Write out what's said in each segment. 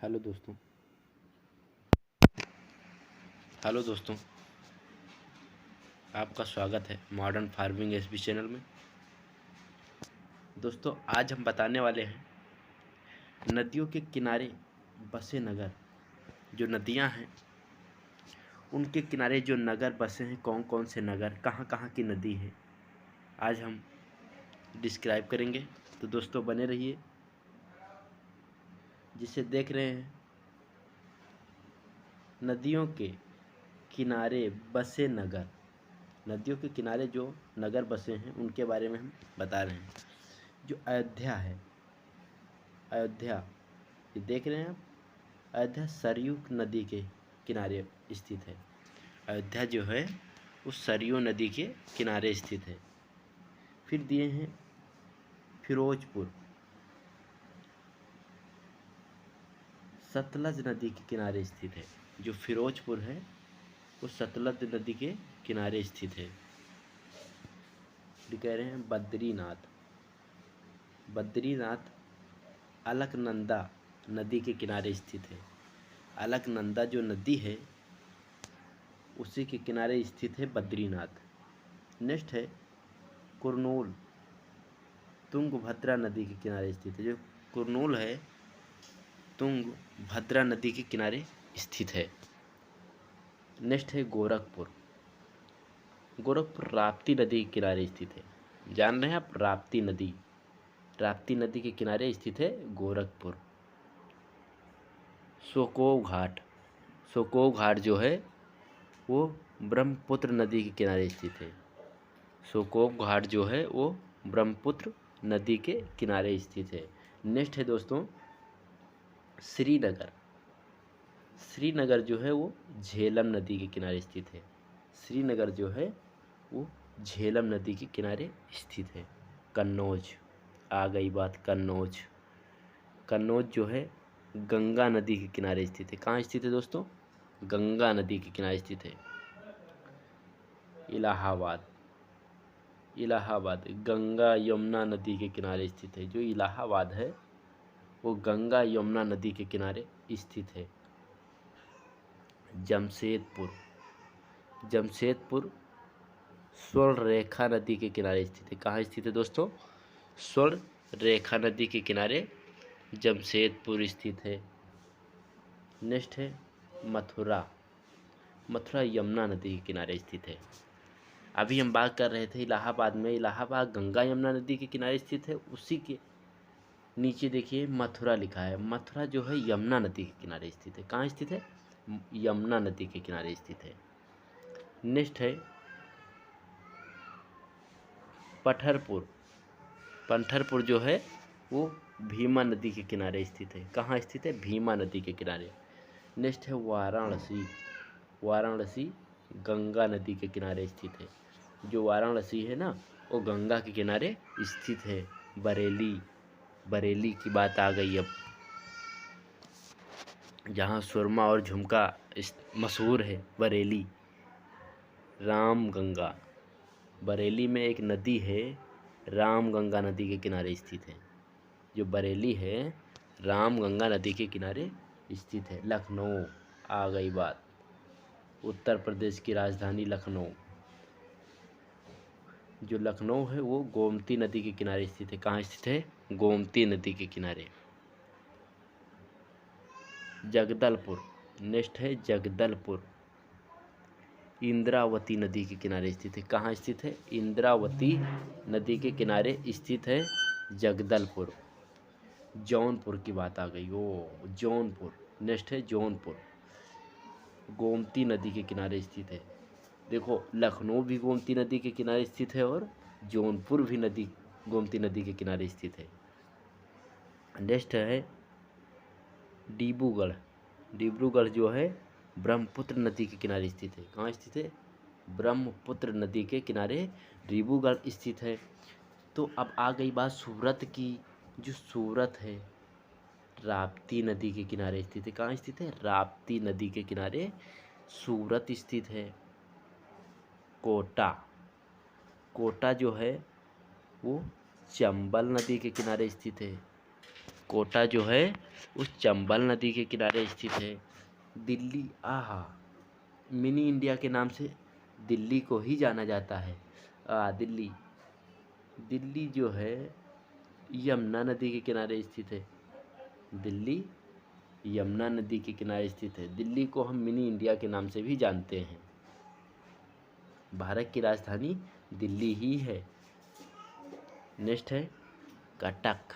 Hello दोस्तों। Hello दोस्तों, आपका स्वागत है मॉडर्न फार्मिंग एसबी चैनल में। दोस्तों, आज हम बताने वाले हैं नदियों के किनारे बसे नगर। जो नदियां हैं उनके किनारे जो नगर बसे हैं, कौन कौन से नगर, कहाँ कहाँ की नदी है, आज हम डिस्क्राइब करेंगे। तो दोस्तों बने रहिए। जिसे देख रहे हैं नदियों के किनारे बसे नगर, नदियों के किनारे जो नगर बसे हैं उनके बारे में हम बता रहे हैं। जो अयोध्या है, अयोध्या, ये देख रहे हैं आप, अयोध्या सरयू नदी के किनारे स्थित है। अयोध्या जो है उस सरयू नदी के किनारे स्थित है। फिर दिए हैं फिरोजपुर, सतलज नदी के किनारे स्थित है। जो फिरोजपुर है वो सतलज नदी के किनारे स्थित है। फिर कह रहे हैं बद्रीनाथ, बद्रीनाथ अलकनंदा नदी के किनारे स्थित है। अलकनंदा जो नदी है उसी के किनारे स्थित है बद्रीनाथ। नेक्स्ट है कुरनूल, तुंगभद्रा नदी के किनारे स्थित है। जो कुरनूल है तुंगभद्रा नदी के किनारे स्थित है। नेक्स्ट है गोरखपुर, गोरखपुर राप्ती नदी के किनारे स्थित है। जान रहे हैं आप, राप्ती नदी, राप्ती नदी के किनारे स्थित है गोरखपुर। सोकोव घाट, सोकोव घाट जो है वो ब्रह्मपुत्र नदी के किनारे स्थित है। सोकोव घाट जो है वो ब्रह्मपुत्र नदी के किनारे स्थित है। नेक्स्ट है दोस्तों श्रीनगर, श्रीनगर जो है वो झेलम नदी के किनारे स्थित है। श्रीनगर जो है वो झेलम नदी के किनारे स्थित है। कन्नौज, आ गई बात कन्नौज, कन्नौज जो है गंगा नदी के किनारे स्थित है। कहाँ स्थित है दोस्तों? गंगा नदी के किनारे स्थित है। इलाहाबाद, इलाहाबाद गंगा यमुना नदी के किनारे स्थित है। जो इलाहाबाद है वो गंगा यमुना नदी के किनारे स्थित है। जमशेदपुर, जमशेदपुर स्वर्ण रेखा नदी के किनारे स्थित है। कहाँ स्थित है दोस्तों? स्वर्ण रेखा नदी के किनारे जमशेदपुर स्थित है। नेक्स्ट है मथुरा, मथुरा यमुना नदी के किनारे स्थित है। अभी हम बात कर रहे थे इलाहाबाद में, इलाहाबाद गंगा यमुना नदी के किनारे स्थित है। उसी के नीचे देखिए मथुरा लिखा है। मथुरा जो है यमुना नदी के किनारे स्थित है। कहाँ स्थित है? यमुना नदी के किनारे स्थित है। नेक्स्ट है पठरपुर, पठरपुर जो है वो भीमा नदी के किनारे स्थित है। कहाँ स्थित है? भीमा नदी के किनारे। नेक्स्ट है वाराणसी, वाराणसी गंगा नदी के किनारे स्थित है। जो वाराणसी है ना वो गंगा के किनारे स्थित है। बरेली, बरेली की बात आ गई अब, जहाँ सुरमा और झुमका मशहूर है। बरेली, रामगंगा, बरेली में एक नदी है रामगंगा नदी के किनारे स्थित है। जो बरेली है रामगंगा नदी के किनारे स्थित है। लखनऊ, आ गई बात, उत्तर प्रदेश की राजधानी लखनऊ। जो लखनऊ है वो गोमती नदी के किनारे स्थित है। कहाँ स्थित है? गोमती नदी के किनारे। जगदलपुर, नेक्स्ट है जगदलपुर, इंद्रावती नदी के किनारे स्थित है। कहाँ स्थित है? इंद्रावती नदी के किनारे स्थित है जगदलपुर। जौनपुर की बात आ गई, ओ जौनपुर। नेक्स्ट है जौनपुर, गोमती नदी के किनारे स्थित है। देखो, लखनऊ भी गोमती नदी के किनारे स्थित है और जौनपुर भी नदी गोमती नदी के किनारे स्थित है। नेक्स्ट है डिब्रूगढ़, डिब्रूगढ़ जो है ब्रह्मपुत्र नदी के किनारे स्थित है। कहाँ स्थित है? ब्रह्मपुत्र नदी के किनारे डिब्रूगढ़ स्थित है। तो अब आ गई बात सूरत की। जो सूरत है राप्ती नदी के किनारे स्थित है। कहाँ स्थित है? राप्ती नदी के किनारे सूरत स्थित है। कोटा, कोटा जो है वो चंबल नदी के किनारे स्थित है। कोटा जो है उस चंबल नदी के किनारे स्थित है। दिल्ली, आहा, मिनी इंडिया के नाम से दिल्ली को ही जाना जाता है। दिल्ली, दिल्ली जो है यमुना नदी के किनारे स्थित है। दिल्ली यमुना नदी के किनारे स्थित है। दिल्ली को हम मिनी इंडिया के नाम से भी जानते हैं। भारत की राजधानी दिल्ली ही है। नेक्स्ट है कटक।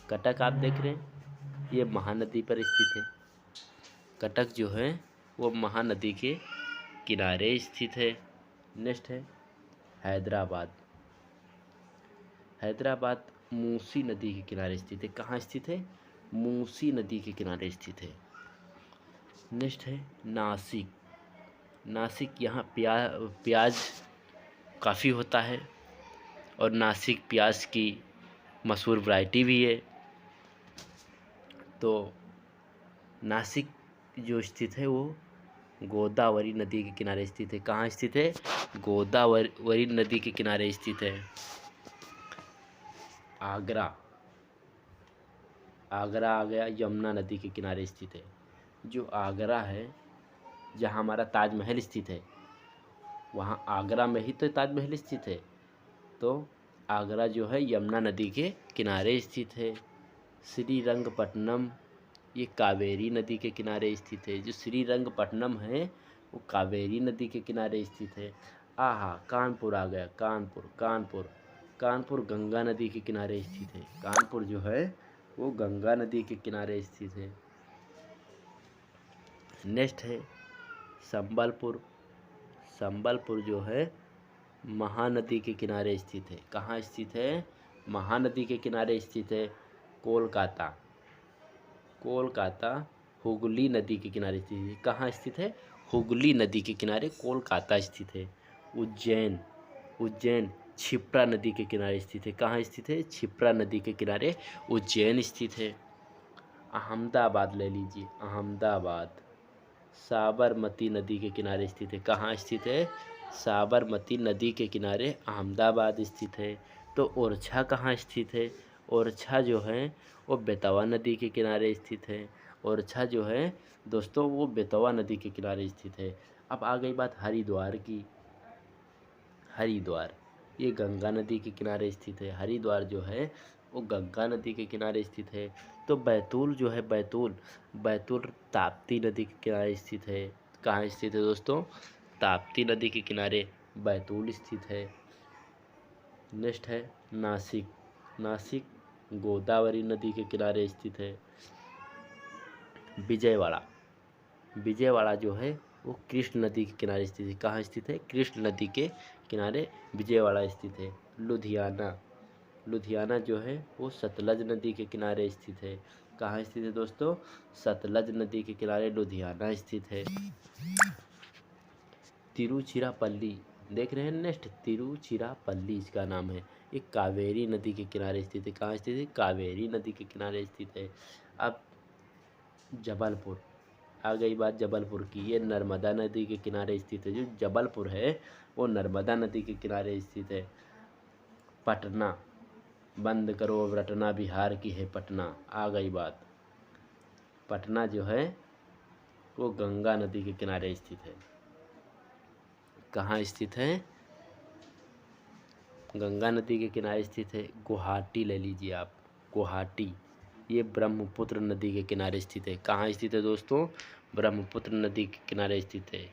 कटक आप देख रहे हैं, ये महानदी पर स्थित है। कटक जो है वो महानदी के किनारे स्थित है। नेक्स्ट है हैदराबाद। हैदराबाद मूसी नदी के किनारे स्थित है। कहाँ स्थित है? मूसी नदी के किनारे स्थित है। नेक्स्ट है नासिक। नासिक, यहाँ प्याज काफ़ी होता है और नासिक प्याज की मशहूर वैरायटी भी है। तो नासिक जो स्थित है वो गोदावरी नदी के किनारे स्थित है। कहाँ स्थित है? गोदावरी नदी के किनारे स्थित है। आगरा, आगरा आ गया, यमुना नदी के किनारे स्थित है। जो आगरा है, जहाँ हमारा ताजमहल स्थित है, वहाँ आगरा में ही तो ताजमहल स्थित है। तो आगरा जो है यमुना नदी के किनारे स्थित है। श्रीरंगपट्टनम, ये कावेरी नदी के किनारे स्थित है। जो श्रीरंगपट्टनम है वो कावेरी नदी के किनारे स्थित है। आहा, कानपुर आ गया, कानपुर, कानपुर, कानपुर गंगा नदी के किनारे स्थित है। कानपुर जो है वो गंगा नदी के किनारे स्थित है। नेक्स्ट है संबलपुर। संबलपुर जो है महानदी के किनारे स्थित है। कहाँ स्थित है? महानदी के किनारे स्थित है। कोलकाता, कोलकाता हुगली नदी के किनारे स्थित है। कहाँ स्थित है? हुगली नदी के किनारे कोलकाता स्थित है। उज्जैन, उज्जैन क्षिप्रा नदी के किनारे स्थित है। कहाँ स्थित है? क्षिप्रा नदी के किनारे उज्जैन स्थित है। अहमदाबाद ले लीजिए, अहमदाबाद साबरमती नदी के किनारे स्थित है। कहाँ स्थित है? साबरमती नदी के किनारे अहमदाबाद स्थित है। तो ओरछा कहाँ स्थित है? ओरछा जो है वो बेतवा नदी के किनारे स्थित है। ओरछा जो है दोस्तों वो बेतवा नदी के किनारे स्थित है। अब आ गई बात हरिद्वार की। हरिद्वार, ये गंगा नदी के किनारे स्थित है। हरिद्वार जो है वो गंगा नदी के किनारे स्थित है। तो बैतूल जो है, बैतूल, बैतूल ताप्ती नदी के किनारे स्थित है। कहाँ स्थित है दोस्तों? ताप्ती नदी के किनारे बैतूल स्थित है। नेक्स्ट है नासिक। नासिक गोदावरी नदी के किनारे स्थित है। विजयवाड़ा, विजयवाड़ा जो है वो कृष्ण नदी के किनारे स्थित है। कहाँ स्थित है? कृष्ण नदी के किनारे विजयवाड़ा स्थित है। लुधियाना, लुधियाना जो है वो सतलज नदी के किनारे स्थित है। कहाँ स्थित है दोस्तों? सतलज नदी के किनारे लुधियाना स्थित है। तिरुचिरापल्ली देख रहे हैं। नेक्स्ट तिरुचिरापल्ली इसका नाम है। ये कावेरी नदी के किनारे स्थित है। कहाँ स्थित है? कावेरी नदी के किनारे स्थित है। अब जबलपुर, आ गई बात जबलपुर की। ये नर्मदा नदी के किनारे स्थित है। जो जबलपुर है वो नर्मदा नदी के किनारे स्थित है। पटना, बंद करो अब रटना, बिहार की है पटना। आ गई बात। पटना जो है वो गंगा नदी के किनारे स्थित है। कहाँ स्थित है? गंगा नदी के किनारे स्थित है। गुवाहाटी ले लीजिए आप, गुवाहाटी, ये ब्रह्मपुत्र नदी के किनारे स्थित है। कहाँ स्थित है दोस्तों? ब्रह्मपुत्र नदी के किनारे स्थित है।